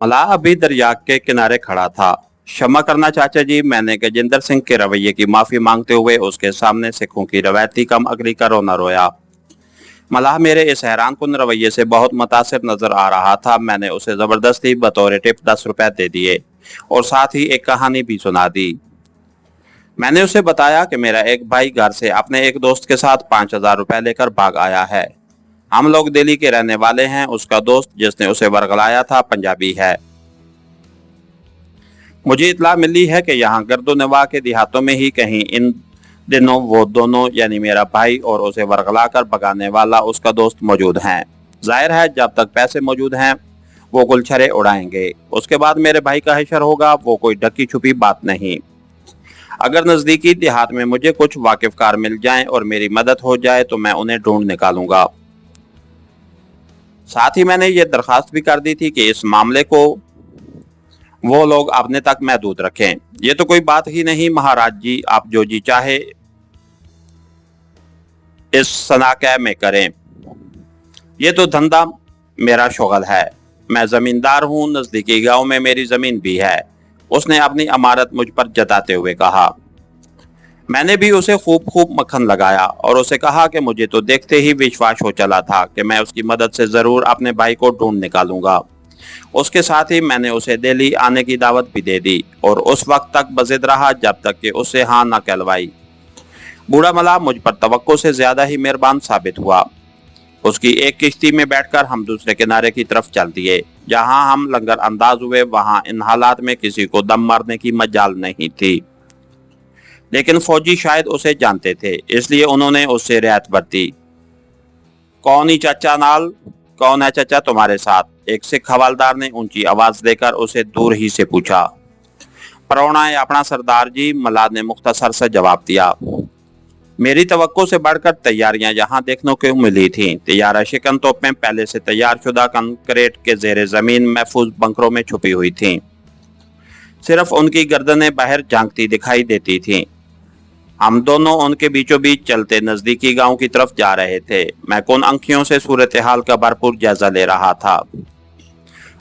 मलाह अभी दरिया के किनारे खड़ा था। क्षमा करना चाचा जी, मैंने गजेंद्र सिंह के रवैये की माफी मांगते हुए उसके सामने सिखों की रवायती कम अकली का रोना रोया। मलाह मेरे इस हैरान कुन रवैये से बहुत मुतासिर नजर आ रहा था। मैंने उसे जबरदस्ती बतौर टिप 10 रुपए दे दिए और साथ ही एक कहानी भी सुना दी। मैंने उसे बताया कि मेरा एक भाई घर से अपने एक दोस्त के साथ 5,000 रुपए लेकर भाग आया है। हम लोग दिल्ली के रहने वाले हैं। उसका दोस्त जिसने उसे वर्गलाया था पंजाबी है। मुझे इत्तला मिली है कि यहाँ गर्दोनवाह के देहातों में ही कहीं इन दिनों वो दोनों यानी मेरा भाई और उसे वर्गला कर भगाने वाला उसका दोस्त मौजूद हैं। जाहिर है जब तक पैसे मौजूद हैं वो गुलछरे उड़ाएंगे। उसके बाद मेरे भाई का हशर होगा, वो कोई ढकी छुपी बात नहीं। अगर नजदीकी देहात में मुझे कुछ वाकिफकार मिल जाएं और मेरी मदद हो जाए तो मैं उन्हें ढूंढ निकालूंगा। साथ ही मैंने ये दरखास्त भी कर दी थी कि इस मामले को वो लोग अपने तक महदूद रखें। ये तो कोई बात ही नहीं महाराज जी, आप जो जी चाहे इस सनाक़ह में करें। ये तो धंधा मेरा शुगल है। मैं जमींदार हूँ, नजदीकी गांव में मेरी जमीन भी है, उसने अपनी अमारत मुझ पर जताते हुए कहा। मैंने भी उसे खूब खूब मक्खन लगाया और उसे कहा कि मुझे तो देखते ही विश्वास हो चला था कि मैं उसकी मदद से जरूर अपने भाई को ढूंढ निकालूंगा। उसके साथ ही मैंने उसे दिल्ली आने की दावत भी दे दी और उस वक्त तक बजिद रहा जब तक कि उससे हाँ न कहलवाई। बूढ़ा मलाह मुझ पर तवक्को से ज्यादा ही मेहरबान साबित हुआ। उसकी एक किश्ती में बैठकर हम दूसरे किनारे की तरफ चल दिए। जहां हम लंगर अंदाज हुए वहां इन हालात में किसी को दम मारने की मजाल नहीं थी, लेकिन फौजी शायद उसे जानते थे, इसलिए उन्होंने उससे रियायत बरती। कौन ही चाचा नाल, कौन है चाचा तुम्हारे साथ? एक सिख हवालदार ने ऊंची आवाज देकर उसे दूर ही से पूछा। परौना है अपना सरदार जी, मलाह ने मुख्तसर से जवाब दिया। मेरी तवक्को से बढ़कर तैयारियां यहाँ देखने को मिली थीं। तैयारा शिकन तोपें पहले से तैयार शुदा कंक्रीट के जेर जमीन महफूज बंकरों में छुपी हुई थीं। सिर्फ उनकी गर्दनें बाहर झांकती दिखाई देती थीं। हम दोनों उनके बीचों बीच चलते नजदीकी गांव की तरफ जा रहे थे। मैं कौन आंखियों से सूरत हाल का भरपूर जायजा ले रहा था।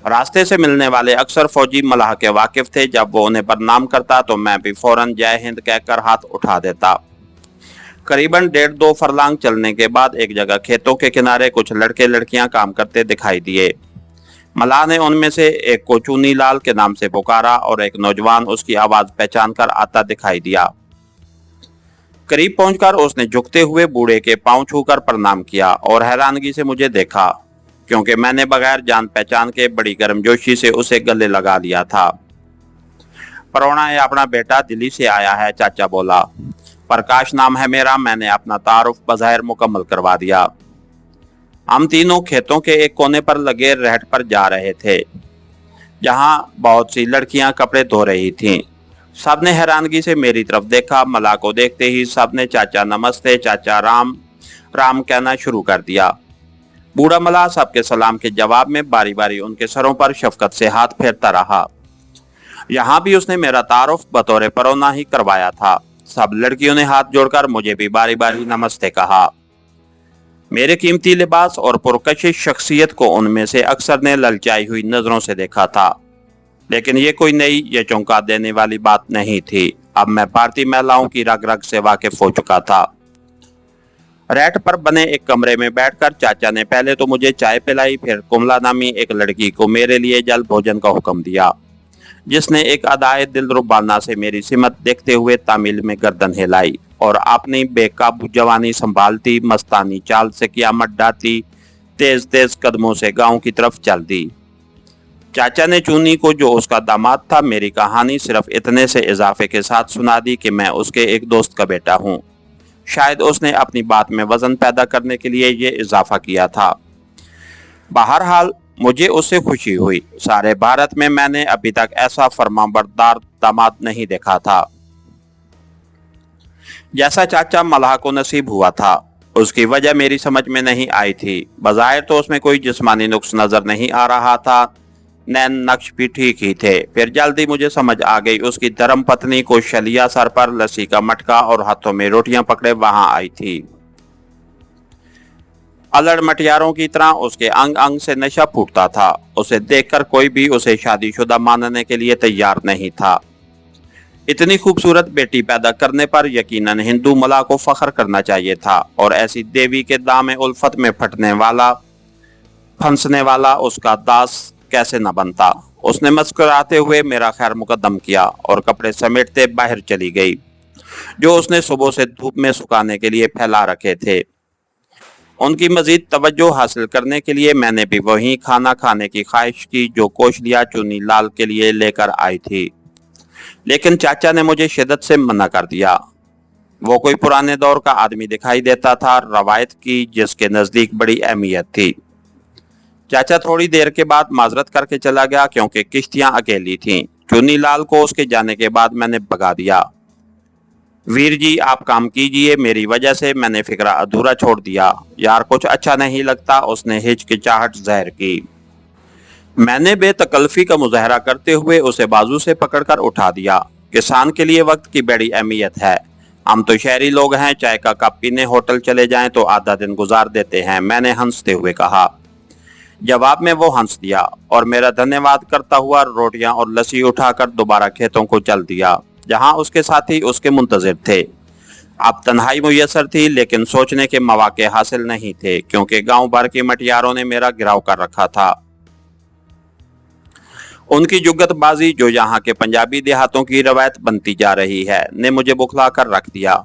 रास्ते से मिलने वाले अक्सर फौजी मलाह के वाकिफ थे। जब वो उन्हें बदनाम करता तो मैं भी फौरन जय हिंद कहकर हाथ उठा देता। करीबन 1.5-2 फरलांग चलने के बाद एक जगह खेतों के किनारे कुछ लड़के लड़कियां काम करते दिखाई दिए। मलाह ने उनमें से एक को चूनी लाल के नाम से पुकारा और एक नौजवान उसकी आवाज पहचान कर आता दिखाई दिया। करीब पहुंचकर उसने झुकते हुए बूढ़े के पांव छूकर प्रणाम किया और हैरानगी से मुझे देखा, क्योंकि मैंने बगैर जान पहचान के बड़ी गर्मजोशी से उसे गले लगा लिया था। परौना है अपना बेटा दिल्ली से आया है, चाचा बोला। प्रकाश नाम है मेरा। मैंने अपना तारुफ बज़ाहिर मुकम्मल करवा दिया। हम तीनों खेतों के एक कोने पर लगे रहट पर जा रहे थे, जहां बहुत सी लड़कियां कपड़े धो रही थीं। सबने हैरानगी से मेरी तरफ देखा। मलाह को देखते ही सबने चाचा नमस्ते, चाचा राम राम कहना शुरू कर दिया। बूढ़ा मलाह सबके सलाम के जवाब में बारी बारी उनके सरों पर शफकत से हाथ फेरता रहा। यहाँ भी उसने मेरा तारुफ बतौर परौना ही करवाया था। सब लड़कियों ने हाथ जोड़कर मुझे भी बारी बारी नमस्ते कहा। मेरे कीमती लिबास और पुरकशिश शख्सियत को उनमें से अक्सर ने ललचाई हुई नजरों से देखा था, लेकिन ये कोई नई या चौंका देने वाली बात नहीं थी। अब मैं भारतीय महिलाओं की रग रग से वाकिफ हो चुका था। रैट पर बने एक कमरे में बैठकर चाचा ने पहले तो मुझे चाय पिलाई, फिर कुमला नामी एक लड़की को मेरे लिए जल्द भोजन का हुक्म दिया, जिसने एक अदाए दिलरुबाना से मेरी सिमत देखते हुए तामिल में गर्दन हिलाई और अपनी बेकाबू जवानी संभालती मस्तानी चाल से क़यामत ढाती तेज तेज कदमों से गांव की तरफ चल दी। चाचा ने चूनी को, जो उसका दामाद था, मेरी कहानी सिर्फ इतने से इजाफे के साथ सुना दी कि मैं उसके एक दोस्त का बेटा हूँ। शायद उसने अपनी बात में वजन पैदा करने के लिए ये इजाफा किया था। बहरहाल मुझे उससे खुशी हुई। सारे भारत में मैंने अभी तक ऐसा फरमाबरदार दामाद नहीं देखा था जैसा चाचा मलाह को नसीब हुआ था। उसकी वजह मेरी समझ में नहीं आई थी। बज़ाहिर तो उसमें कोई जिस्मानी नुक्स नजर नहीं आ रहा था, नैन नक्श भी ठीक ही थे। फिर जल्दी मुझे समझ आ गई। उसकी धर्म पत्नी को शलिया सर पर लस्सी का मटका और हाथों में रोटियां पकड़े वहां आई थी। अलड़ मटियारों की तरह उसके अंग अंग से नशा फूटता था। उसे देखकर कोई भी उसे शादीशुदा मानने के लिए तैयार नहीं था। इतनी खूबसूरत बेटी पैदा करने पर यकीनन हिंदू मला को फख्र करना चाहिए था, और ऐसी देवी के दाम उल्फत में फंसने वाला उसका दास कैसे न बनता। उसने मुस्कुराते हुए मेरा खैर मुकद्दम किया और कपड़े समेटते बाहर चली गई, जो उसने सुबह से धूप में सुखाने के लिए फैला रखे थे। उनकी मजीद तवज्जो हासिल करने के लिए मैंने भी वही खाना खाने की ख्वाहिश की जो कोशलिया चुनी लाल के लिए लेकर आई थी, लेकिन चाचा ने मुझे शिद्दत से मना कर दिया। वो कोई पुराने दौर का आदमी दिखाई देता था, रवायत की जिसके नजदीक बड़ी अहमियत थी। चाचा थोड़ी देर के बाद माजरत करके चला गया क्योंकि किश्तियां अकेली थीं। चुन्नी लाल को उसके जाने के बाद मैंने भगा दिया। वीर जी आप काम कीजिए, मेरी वजह से मैंने फिक्रा अधूरा छोड़ दिया। यार कुछ अच्छा नहीं लगता, उसने हिचकिचाहट जाहिर की। मैंने बेतकल्फी का मुजाहरा करते हुए उसे बाजू से पकड़कर उठा दिया। किसान के लिए वक्त की बड़ी अहमियत है। हम तो शहरी लोग हैं, चाय का कप पीने होटल चले जाएं तो आधा दिन गुजार देते हैं, मैंने हंसते हुए कहा। जवाब में वो हंस दिया और मेरा धन्यवाद करता हुआ रोटियां और लस्सी उठाकर दोबारा खेतों को चल दिया, जहां उसके साथी उसके मुंतजिर थे। अब तन्हाई मुयसर थी, लेकिन सोचने के मौके हासिल नहीं थे क्योंकि गांव भर की मटियारों ने मेरा घेराव कर रखा था। उनकी जुगतबाजी, जो यहाँ के पंजाबी देहातों की रवायत बनती जा रही है, ने मुझे बुखला कर रख दिया।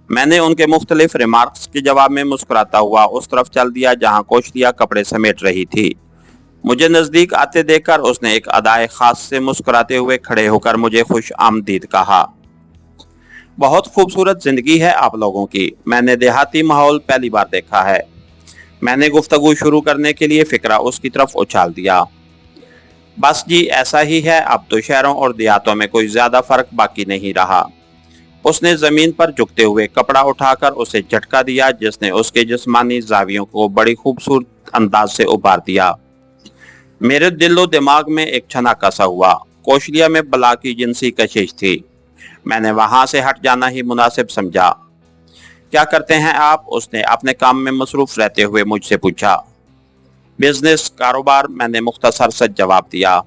मैंने उनके मुख्तलिफ रिमार्क्स के जवाब में मुस्कुराता हुआ उस तरफ चल दिया जहाँ कोशलिया कपड़े समेट रही थी। मुझे नजदीक आते देखकर उसने एक अदाए खास से मुस्कुराते हुए खड़े होकर मुझे खुश आमदीद कहा। बहुत खूबसूरत जिंदगी है आप लोगों की, मैंने देहाती माहौल पहली बार देखा है। मैंने गुफ्तगू शुरू करने के लिए फिक्रा उसकी तरफ उछाल दिया। बस जी ऐसा ही है, अब तो शहरों और देहातों में कोई ज्यादा फर्क बाकी नहीं रहा। उसने जमीन पर झुकते हुए कपड़ा उठाकर उसे झटका दिया, जिसने उसके जिस्मानी जावियों को बड़ी खूबसूरत अंदाज से उभार दिया। मेरे दिलो दिमाग में एक छनाका सा हुआ। कोशलिया में बला की जिनसी कशिश थी। मैंने वहां से हट जाना ही मुनासिब समझा। क्या करते हैं आप? उसने अपने काम में मसरूफ रहते हुए मुझसे पूछा। बिजनेस, कारोबार, मैंने मुख्तसर से जवाब दिया।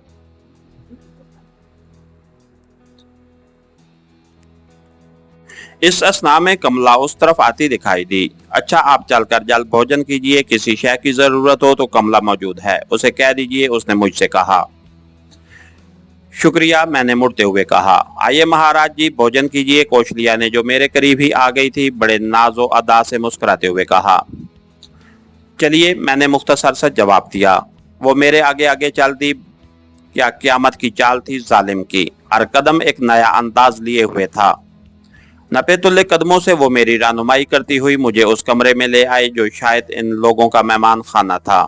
इस असना में कमला उस तरफ आती दिखाई दी। अच्छा आप चलकर जल्द भोजन कीजिए, किसी शय की जरूरत हो तो कमला मौजूद है, उसे कह दीजिए, उसने मुझसे कहा। शुक्रिया, मैंने मुड़ते हुए कहा। आइए महाराज जी भोजन कीजिए, कोशलिया ने, जो मेरे करीब ही आ गई थी, बड़े नाजो अदा से मुस्कुराते हुए कहा। चलिए, मैंने मुख्तसर सा जवाब दिया। वो मेरे आगे आगे चल दी। क्या क्यामत की चाल थी जालिम की। हर कदम एक नया अंदाज लिए हुए था। नपे तुल्ले कदमों से वो मेरी रहनुमाई करती हुई मुझे उस कमरे में ले आई जो शायद इन लोगों का मेहमान खाना था।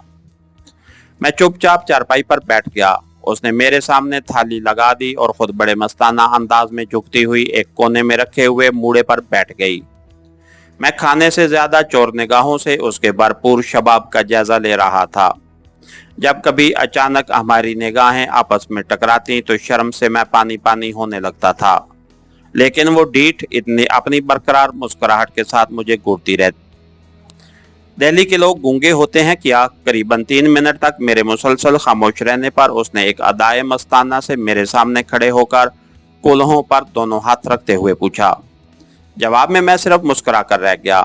मैं चुपचाप चारपाई पर बैठ गया। उसने मेरे सामने थाली लगा दी और खुद बड़े मस्ताना अंदाज में झुकती हुई एक कोने में रखे हुए मूड़े पर बैठ गई। मैं खाने से ज्यादा चोर निगाहों से उसके भरपूर शबाब का जायजा ले रहा था। जब कभी अचानक हमारी निगाहें आपस में टकराती तो शर्म से मैं पानी पानी होने लगता था, लेकिन वो डीठ इतनी अपनी बरकरार मुस्कुराहट के साथ मुझे घूरती रहती। दिल्ली के लोग गूंगे होते हैं क्या? करीबन 3 मिनट तक मेरे मुसलसल खामोश रहने पर उसने एक अदाए मस्ताना से मेरे सामने खड़े होकर कुल्हों पर दोनों हाथ रखते हुए पूछा। जवाब में मैं सिर्फ मुस्कुरा कर रह गया।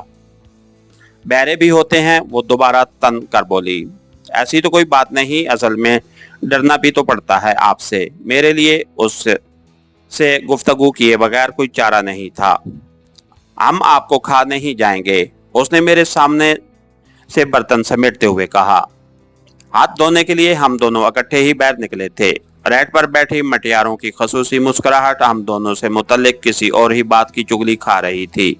बहरे भी होते हैं, वो दोबारा तन कर बोली। ऐसी तो कोई बात नहीं, असल में डरना भी तो पड़ता है आपसे। मेरे लिए उससे गुफ्तगू किए बगैर कोई चारा नहीं था। हम आपको खा नहीं जाएंगे, उसने मेरे सामने से बर्तन समेटते हुए कहा। हाथ धोने के लिए हम दोनों इकट्ठे ही बाहर निकले थे। रैट पर बैठी मटियारों की खसूसी मुस्कुराहट हम दोनों से मुतल्लिक किसी और ही बात की चुगली खा रही थी।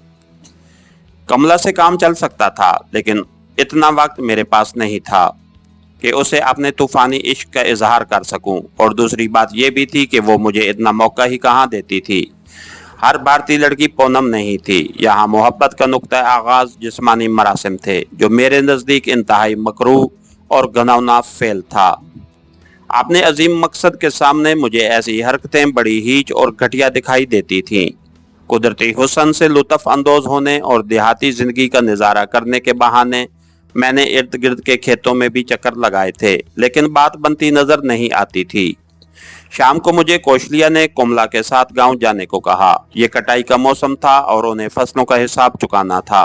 कमला से काम चल सकता था, लेकिन इतना वक्त मेरे पास नहीं था कि उसे अपने तूफानी इश्क का इजहार कर सकूं, और दूसरी बात यह भी थी कि वो मुझे इतना मौका ही कहाँ देती थी। हर भारतीय लड़की पूनम नहीं थी। यहाँ मोहब्बत का नुक्ता आगाज जिस्मानी मरासिम थे, जो मेरे नज़दीक इंतहाई मकरूह और घिनौना फेल था। अपने अजीम मकसद के सामने मुझे ऐसी हरकतें बड़ी हीच और घटिया दिखाई देती थीं। कुदरती हुस्न से लुत्फ अंदोज होने और देहाती जिंदगी का नज़ारा करने के बहाने मैंने इर्द गिर्द के खेतों में भी चक्कर लगाए थे, लेकिन बात बनती नजर नहीं आती थी। शाम को मुझे कौशलिया ने कुमला के साथ गांव जाने को कहा। ये कटाई का मौसम था और उन्हें फसलों का हिसाब चुकाना था।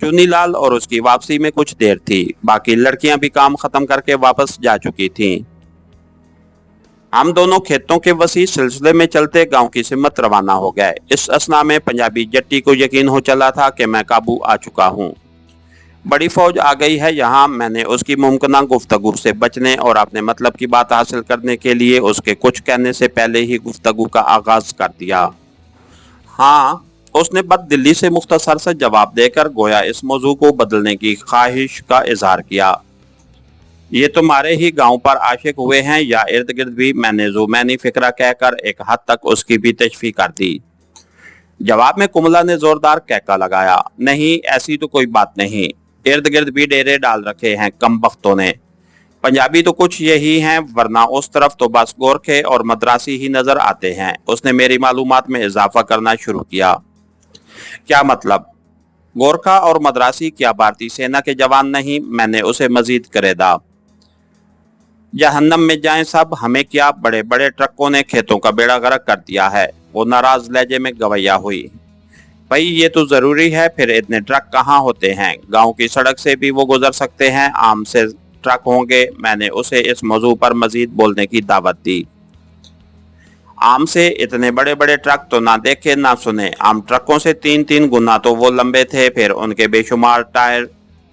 चुन्नीलाल और उसकी वापसी में कुछ देर थी, बाकी लड़कियां भी काम खत्म करके वापस जा चुकी थीं। हम दोनों खेतों के वसी सिलसिले में चलते गांव की सिमत रवाना हो गए। इस असना में पंजाबी जट्टी को यकीन हो चला था कि मैं काबू आ चुका हूँ। बड़ी फौज आ गई है यहाँ। मैंने उसकी मुमकिन गुफ्तगू से बचने और अपने मतलब की बात हासिल करने के लिए उसके कुछ कहने से पहले ही गुफ्तगू का आगाज कर दिया। हाँ, उसने बददिली से मुख्तसर से जवाब देकर गोया इस मौजू को बदलने की ख्वाहिश का इजहार किया। ये तुम्हारे ही गांव पर आशिक हुए हैं या इर्द गिर्द भी? मैंने ज़ुमैनी फिक्रा कहकर एक हद तक उसकी भी तशफी कर दी। जवाब में कुमला ने जोरदार कहका लगाया, नहीं ऐसी तो कोई बात नहीं, इर्द गिर्द भी डेरे डाल रखे हैं कमबख्तों ने। पंजाबी तो कुछ यही हैं, वरना उस तरफ तो बस गोरखे और मद्रासी ही नजर आते हैं। उसने मेरी मालूमात में इजाफा करना शुरू किया। क्या मतलब? गोरखा और मद्रासी क्या भारतीय सेना के जवान नहीं? मैंने उसे मजीद करेदा। जहन्नम में जाएं सब, हमें क्या, बड़े बड़े ट्रकों ने खेतों का बेड़ा गर्क कर दिया है। वो नाराज लहजे में गवैया हुई। भाई ये तो जरूरी है, फिर इतने ट्रक कहाँ होते हैं? गांव की सड़क से भी वो गुजर सकते हैं, आम से ट्रक होंगे। मैंने उसे इस मौजू पर मजीद बोलने की दावत दी। आम से इतने बड़े बड़े ट्रक तो ना देखे ना सुने। आम ट्रकों से 3-3 गुना तो वो लंबे थे, फिर उनके बेशुमार टायर।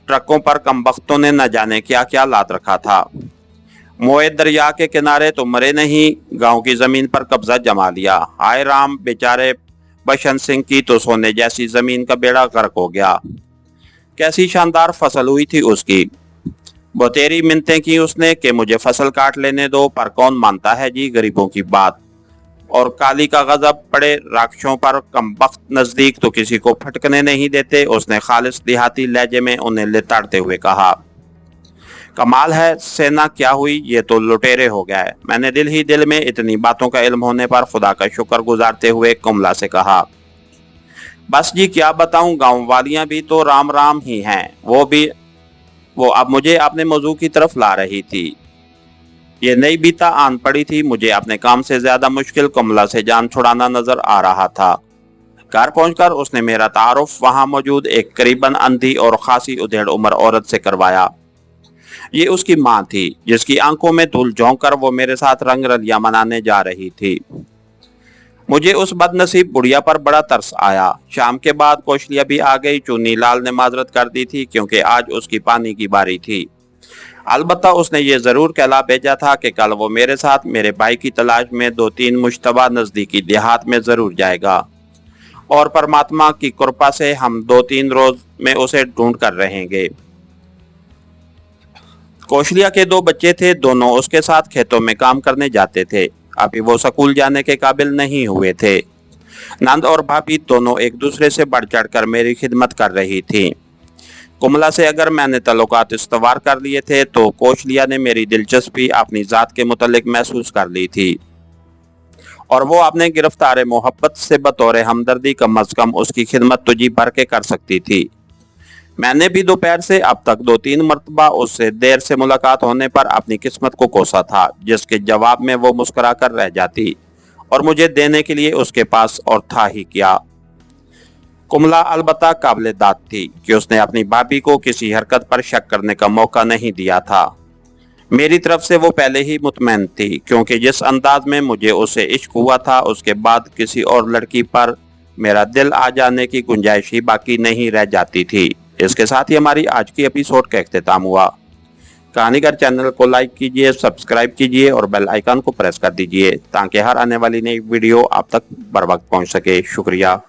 ट्रकों पर कमबख्तों ने न जाने क्या क्या लाद रखा था। मोए दरिया के किनारे तो मरे नहीं, गांव की जमीन पर कब्जा जमा लिया। हाय राम, बेचारे बसंत सिंह की तो सोने जैसी जमीन का बेड़ा गर्क हो गया। कैसी शानदार फसल हुई थी उसकी। बतेरी मिन्नतें की उसने कि मुझे फसल काट लेने दो, पर कौन मानता है जी गरीबों की बात। और काली का गजब पड़े राक्षसों पर, कमबख्त नजदीक तो किसी को फटकने नहीं देते। उसने खालिस देहाती लहजे में उन्हें लिताड़ते हुए कहा, कमाल है, सेना क्या हुई, ये तो लुटेरे हो गए। मैंने दिल ही दिल में इतनी बातों का इल्म होने पर खुदा का शुक्र गुजारते हुए कुमला से कहा, बस जी क्या बताऊं, गांव वालियां भी तो राम राम ही हैं। वो अब मुझे अपने मौजू की तरफ ला रही थी। ये नई बीता आन पड़ी थी। मुझे अपने काम से ज्यादा मुश्किल कुमला से जान छुड़ाना नजर आ रहा था। घर पहुंचकर उसने मेरा तारुफ वहां मौजूद एक करीबन अंधी और खासी उधेड़ उम्र औरत से करवाया। ये उसकी माँ थी, जिसकी आंखों में धूल झोंक कर वो मेरे साथ रंग रलियां मनाने जा रही थी। मुझे उस बदनसीब बुढ़िया पर बड़ा तरस आया। शाम के बाद कौशलिया भी आ गई। चुन्नीलाल ने माजरत कर दी थी क्योंकि आज उसकी पानी की बारी थी। अलबत्ता उसने ये जरूर कहला भेजा था कि कल वो मेरे साथ मेरे भाई की तलाश में 2-3 मुश्तबा नजदीकी देहात में जरूर जाएगा, और परमात्मा की कृपा से हम 2-3 रोज में उसे ढूंढ कर रहेंगे। कौशलिया के 2 बच्चे थे, दोनों उसके साथ खेतों में काम करने जाते थे। अभी वो स्कूल जाने के काबिल नहीं हुए थे। नंद और भाभी दोनों एक दूसरे से बढ़ चढ़ कर मेरी खिदमत कर रही थी। कुमला से अगर मैंने तल्लुकात इस्तवार कर लिए थे तो कौशलिया ने मेरी दिलचस्पी अपनी जात के मुतल्लिक महसूस कर ली थी, और वो अपने गिरफ्तार मोहब्बत से बतौर हमदर्दी कम अज कम उसकी खिदमत तो जी भर के कर सकती थी। मैंने भी दोपहर से अब तक 2-3 मरतबा उससे देर से मुलाकात होने पर अपनी किस्मत को कोसा था, जिसके जवाब में वो मुस्कुरा कर रह जाती, और मुझे देने के लिए उसके पास और था ही क्या। कुमला अलबत्ता काबिल दाद थी कि उसने अपनी भाभी को किसी हरकत पर शक करने का मौका नहीं दिया था। मेरी तरफ से वो पहले ही मुतमैन थी, क्योंकि जिस अंदाज में मुझे उससे इश्क हुआ था उसके बाद किसी और लड़की पर मेरा दिल आ जाने की गुंजाइश ही बाकी नहीं रह जाती थी। इसके साथ ही हमारी आज की एपिसोड का इख्तिताम हुआ। कहानीगर चैनल को लाइक कीजिए, सब्सक्राइब कीजिए और बेल आइकन को प्रेस कर दीजिए ताकि हर आने वाली नई वीडियो आप तक बर वक्त पहुंच सके। शुक्रिया।